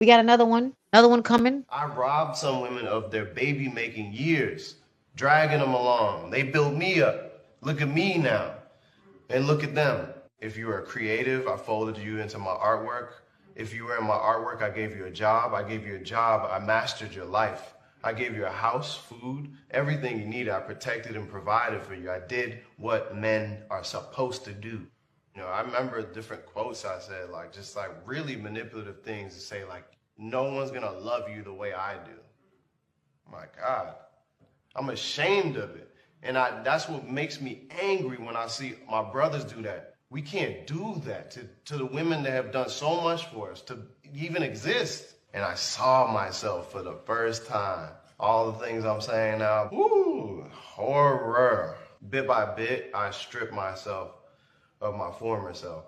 We got another one coming. I robbed some women of their baby making years, dragging them along. They built me up. Look at me now, and look at them. If you are creative, I folded you into my artwork. If you were in my artwork, I gave you a job. I gave you a job. I mastered your life. I gave you a house, food, everything you needed. I protected and provided for you. I did what men are supposed to do. You know, I remember different quotes I said, like just like really manipulative things to say, like, no one's gonna love you the way I do. My God, I'm ashamed of it. And that's what makes me angry when I see my brothers do that. We can't do that to the women that have done so much for us to even exist. And I saw myself for the first time. All the things I'm saying now, woo, horror. Bit by bit, I stripped myself of my former self.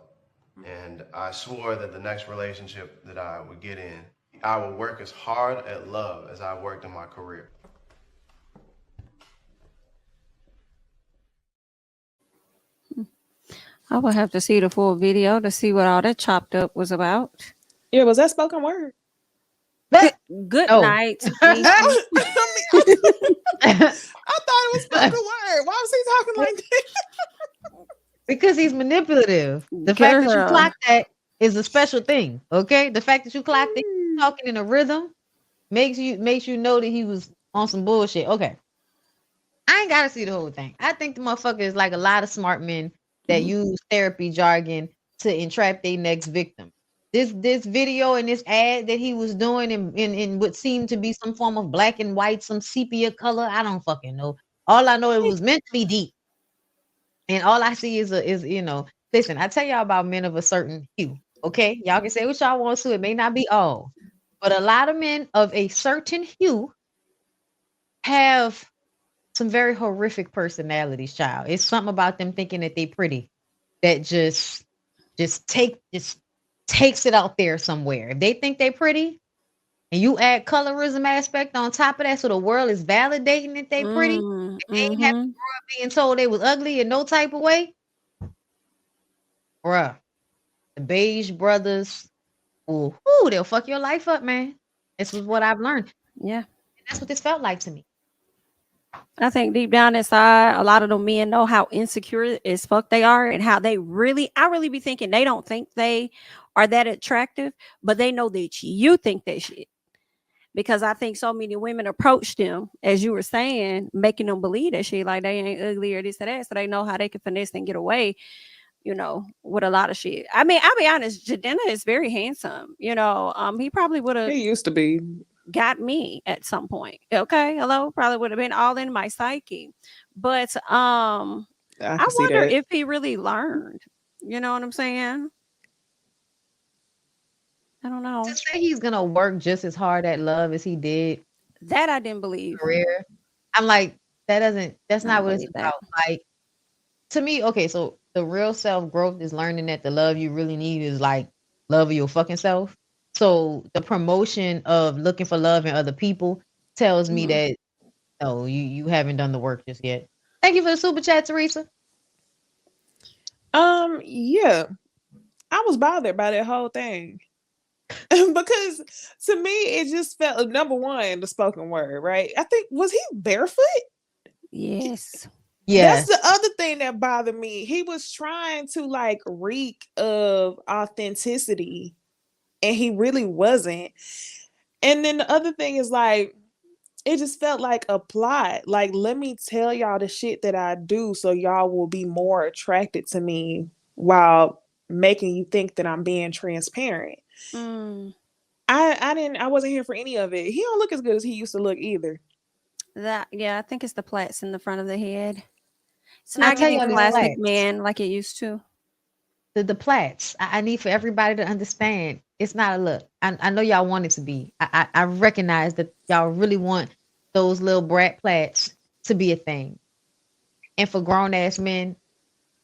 And I swore that the next relationship that I would get in, I would work as hard at love as I worked in my career. I would have to see the full video to see what all that chopped up was about. Yeah, was that spoken word? Good night. I thought it was spoken word. Why was he talking like that? Because he's manipulative. The fact that you clock that is a special thing. Okay, the fact that you clocked it, talking in a rhythm, makes you know that he was on some bullshit. Okay, I ain't gotta see the whole thing. I think the motherfucker is like a lot of smart men that use therapy jargon to entrap their next victim. This video and this ad that he was doing in what seemed to be some form of black and white, some sepia color. I don't fucking know. All I know, it was meant to be deep. And all I see is listen, I tell y'all about men of a certain hue. Okay. Y'all can say what y'all want to. It may not be all, but a lot of men of a certain hue have some very horrific personalities, child. It's something about them thinking that they pretty that just takes it out there somewhere. If they think they pretty and you add colorism aspect on top of that, so the world is validating that they pretty, and they ain't have to grow up being told they was ugly in no type of way. Bruh, the beige brothers, ooh, they'll fuck your life up, man. This is what I've learned. Yeah. And that's what this felt like to me. I think deep down inside, a lot of them men know how insecure as fuck they are and how I really be thinking they don't think they are that attractive, but they know that you think that shit. Because I think so many women approach them, as you were saying, making them believe that shit, like they ain't ugly or this or that, so they know how they can finesse and get away, with a lot of shit. I mean, I'll be honest, Jidenna is very handsome. He probably would have. He used to be. Got me at some point. Okay, hello, probably would have been all in my psyche. But I wonder if he really learned. You know what I'm saying? I don't know. To say he's gonna work just as hard at love as he did that, I didn't believe. Career. I'm like, that's not what it's about. Like, to me, okay, so the real self-growth is learning that the love you really need is like love of your fucking self. So the promotion of looking for love in other people tells me that no, you haven't done the work just yet. Thank you for the super chat, Teresa. Yeah, I was bothered by that whole thing because to me it just felt, number one, the spoken word, right? I think, was he barefoot? Yes. Yeah, that's the other thing that bothered me. He was trying to like reek of authenticity, and he really wasn't. And then the other thing is like, it just felt like a plot. Like, let me tell y'all the shit that I do so y'all will be more attracted to me while making you think that I'm being transparent. I wasn't here for any of it. He don't look as good as he used to look either. I think it's the plaits in the front of the head. It's not getting classic man like it used to. The plaits. I need for everybody to understand. It's not a look. I know y'all want it to be. I recognize that y'all really want those little brat plaits to be a thing. And for grown ass men,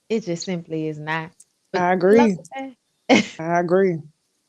it just simply is not. But I agree. I agree.